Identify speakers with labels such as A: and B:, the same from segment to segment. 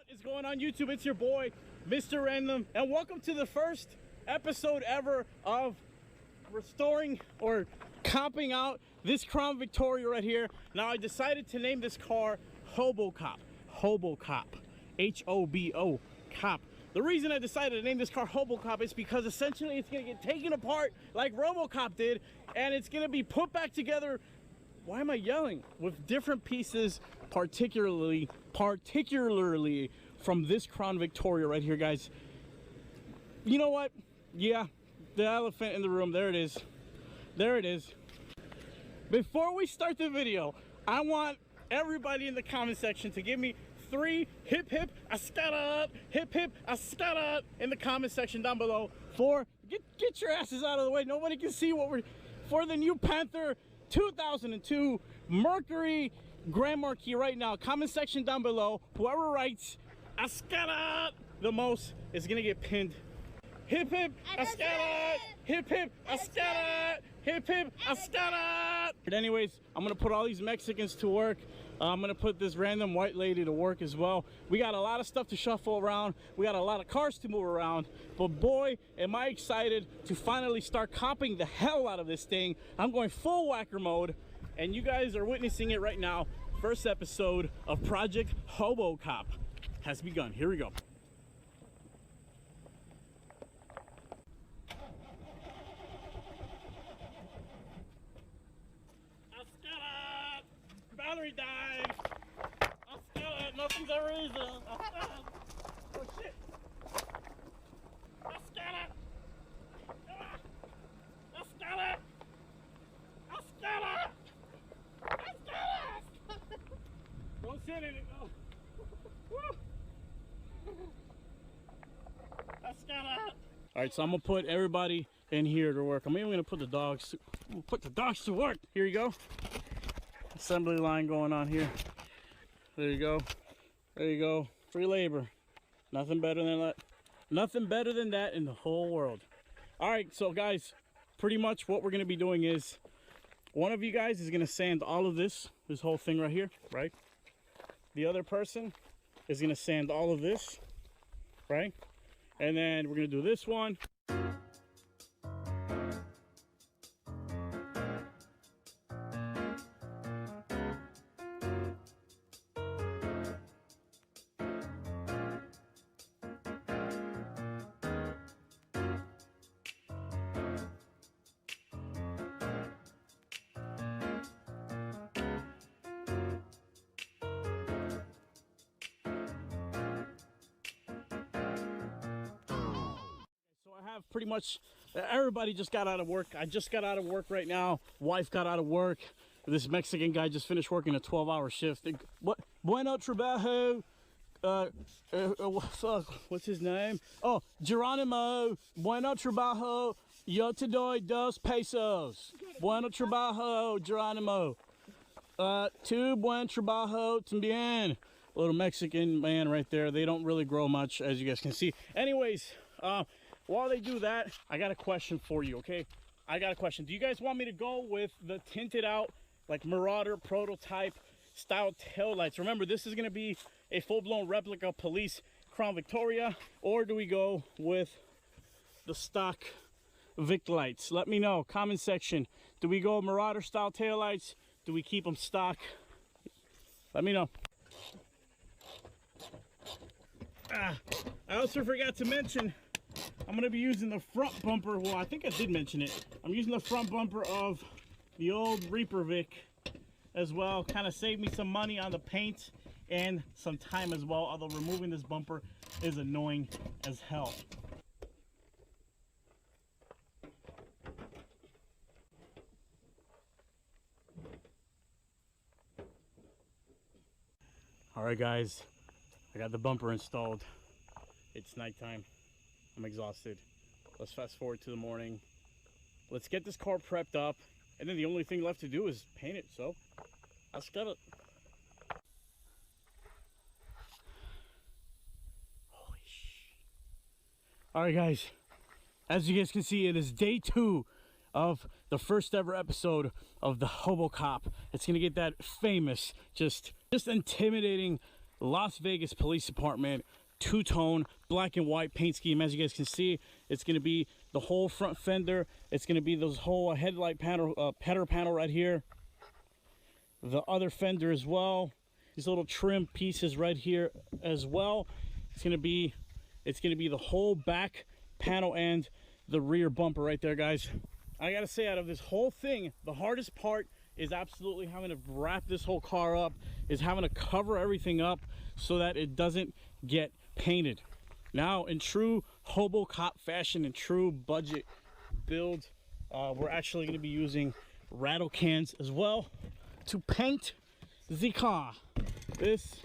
A: What is going on YouTube? It's your boy, Mr. Random, and welcome to the first episode ever of restoring or comping out this Crown Victoria right here. Now I decided to name this car Hobo Cop. Hobo Cop. H-O-B-O Cop. The reason I decided to name this car Hobo Cop is because essentially it's gonna get taken apart like RoboCop did, and it's gonna be put back together. Why am I yelling? With different pieces, particularly from this Crown Victoria right here, guys. You know what? Yeah, the elephant in the room. There it is. There it is. Before we start the video, I want everybody in the comment section to give me 3 hip hip ascada, hip hip ascada in the comment section down below. For get your asses out of the way. Nobody can see what we're for the new Panther 2002 Mercury Grand Marquis right now. Comment section down below. Whoever writes ascada the most is gonna get pinned. Hip hip ascada, hip hip ascada, hip hip ascada. But anyways, I'm gonna put all these Mexicans to work. I'm gonna put this random white lady to work as well. We got a lot of stuff to shuffle around. We got a lot of cars to move around. But boy, am I excited to finally start comping the hell out of this thing. I'm going full whacker mode, and you guys are witnessing it right now. First episode of Project Hobo Cop has begun. Here we go. Battery died. I'm scared. Nothing's a reason. Oh shit. I'm scared. I'm scared. I'm scared. I'm scared. Don't sit in it. No. I'm scared. All right, so I'm gonna put everybody in here to work. I'm even gonna put the dogs. To work. Here you go. Assembly line going on here. There you go. There you go. Free labor. Nothing better than that. Nothing better than that in the whole world. All right, so guys, pretty much what we're going to be doing is one of you guys is going to sand all of this whole thing right here, right? The other person is going to sand all of this, right? And then we're going to do this one. I have pretty much everybody just got out of work. I just got out of work right now. Wife got out of work. This Mexican guy just finished working a 12-hour shift. What? Bueno trabajo. What's his name? Oh, Geronimo. Bueno trabajo. Yo te doy 2 pesos. Bueno trabajo, Geronimo. Tu buen trabajo también. Little Mexican man right there. They don't really grow much, as you guys can see. Anyways, while they do that, I got a question for you, okay? I got a question. Do you guys want me to go with the tinted out, like Marauder prototype style tail lights? Remember, this is going to be a full-blown replica police Crown Victoria. Or do we go with the stock Vic lights? Let me know. Comment section. Do we go Marauder style tail lights? Do we keep them stock? Let me know. I also forgot to mention, I'm going to be using the front bumper. Well, I think I did mention it. I'm using the front bumper of the old Reaper Vic as well. Kind of saved me some money on the paint and some time as well. Although removing this bumper is annoying as hell. All right, guys. I got the bumper installed. It's nighttime. I'm exhausted. Let's fast forward to the morning. Let's get this car prepped up, and then the only thing left to do is paint it. So let's get it. Holy shit. All right, guys, as you guys can see, it is day 2 of the first ever episode of the Hobo Cop. It's gonna get that famous, just intimidating Las Vegas Police Department two-tone black and white paint scheme. As you guys can see, it's going to be the whole front fender. It's going to be those whole headlight panel, header panel right here. The other fender as well. These little trim pieces right here as well. It's going to be the whole back panel and the rear bumper right there, guys. I gotta say, out of this whole thing, the hardest part is absolutely having to wrap this whole car up, is having to cover everything up so that it doesn't get painted. Now, in true Hobo Cop fashion and true budget build, we're actually going to be using rattle cans as well to paint the car. This,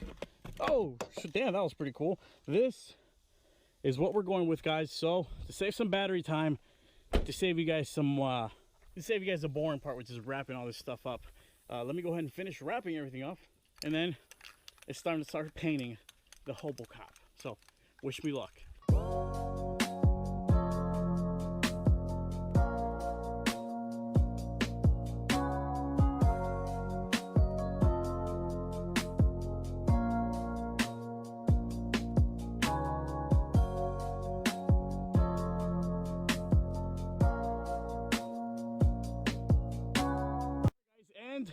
A: oh damn, that was pretty cool. This is what we're going with, guys. So to save some battery time, to save you guys some the boring part, which is wrapping all this stuff up, let me go ahead and finish wrapping everything up, and then it's time to start painting the Hobo Cop. So wish me luck. And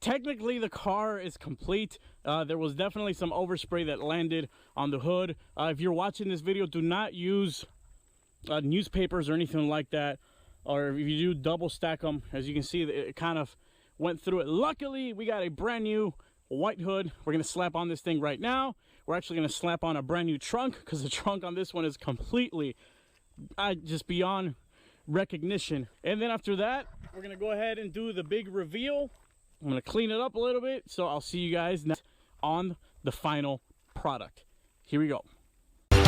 A: technically the car is complete. There was definitely some overspray that landed on the hood. If you're watching this video, do not use newspapers or anything like that, or if you do, double stack them. As you can see, it kind of went through it. Luckily, we got a brand new white hood. We're gonna slap on this thing right now. We're actually gonna slap on a brand new trunk, because the trunk on this one is completely just beyond recognition. And then after that, we're gonna go ahead and do the big reveal. I'm gonna clean it up a little bit, so I'll see you guys next on the final product. Here we go.
B: 23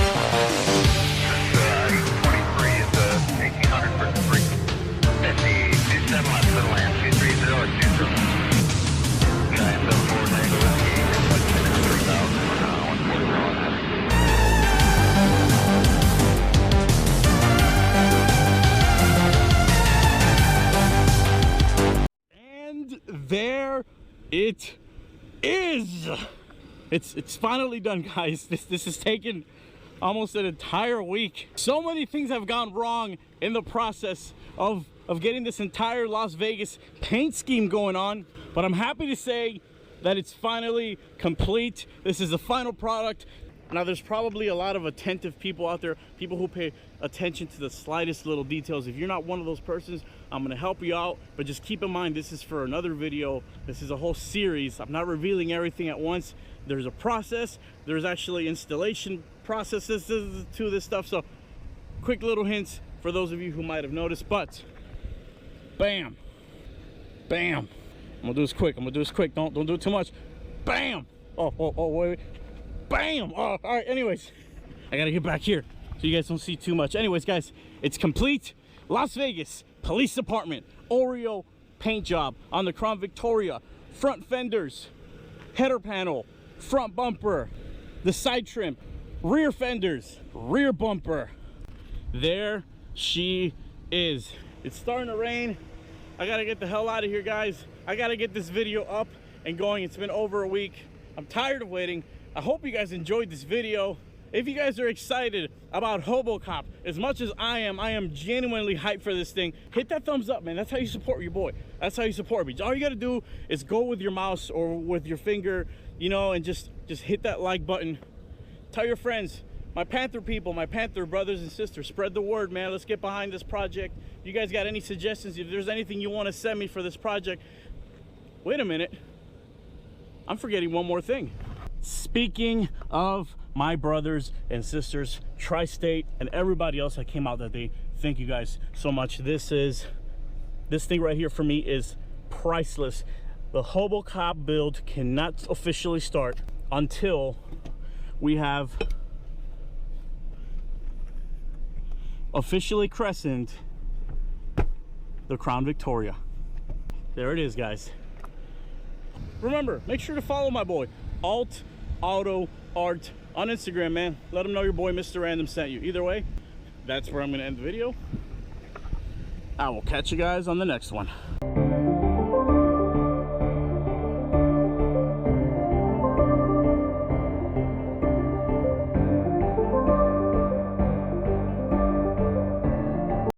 B: is 1800 for free. 5027 left to the land, 230 or 20. 974 Tango Whiskey, 3000, 140.
A: And there it is. It's finally done, guys. This has taken almost an entire week. So many things have gone wrong in the process of getting this entire Las Vegas paint scheme going on, but I'm happy to say that it's finally complete. This is the final product. Now, there's probably a lot of attentive people out there, people who pay attention to the slightest little details. If you're not one of those persons, I'm gonna help you out, but just keep in mind, this is for another video. This is a whole series. I'm not revealing everything at once. There's a process. There's actually installation processes to this stuff. So quick little hints for those of you who might have noticed, but bam, bam. I'm gonna do this quick. Don't do it too much. Bam. Oh, wait. Bam. Oh, all right, anyways, I gotta get back here so you guys don't see too much. Anyways, guys, it's complete. Las Vegas Police Department Oreo paint job on the Crown Victoria, front fenders, header panel, front bumper, the side trim, rear fenders, rear bumper. There she is. It's starting to rain. I gotta get the hell out of here, guys. I gotta get this video up and going. It's been over a week. I'm tired of waiting. I hope you guys enjoyed this video. If you guys are excited about Hobo Cop as much as I am genuinely hyped for this thing. Hit that thumbs up, man. That's how you support your boy. That's how you support me. All you gotta do is go with your mouse or with your finger, you know, and just hit that like button. Tell your friends, my Panther people, my Panther brothers and sisters, spread the word, man. Let's get behind this project. You guys got any suggestions? If there's anything you want to send me for this project. Wait a minute, I'm forgetting one more thing. Speaking of my brothers and sisters, Tri-State, and everybody else that came out that day, thank you guys so much. This thing right here for me is priceless. The Hobo Cop build cannot officially start until we have officially christened the Crown Victoria. There it is, guys. Remember, make sure to follow my boy Alt Auto Art on Instagram, man. Let them know your boy Mr. Random sent you. Either way, that's where I'm gonna end the video. I will catch you guys on the next one.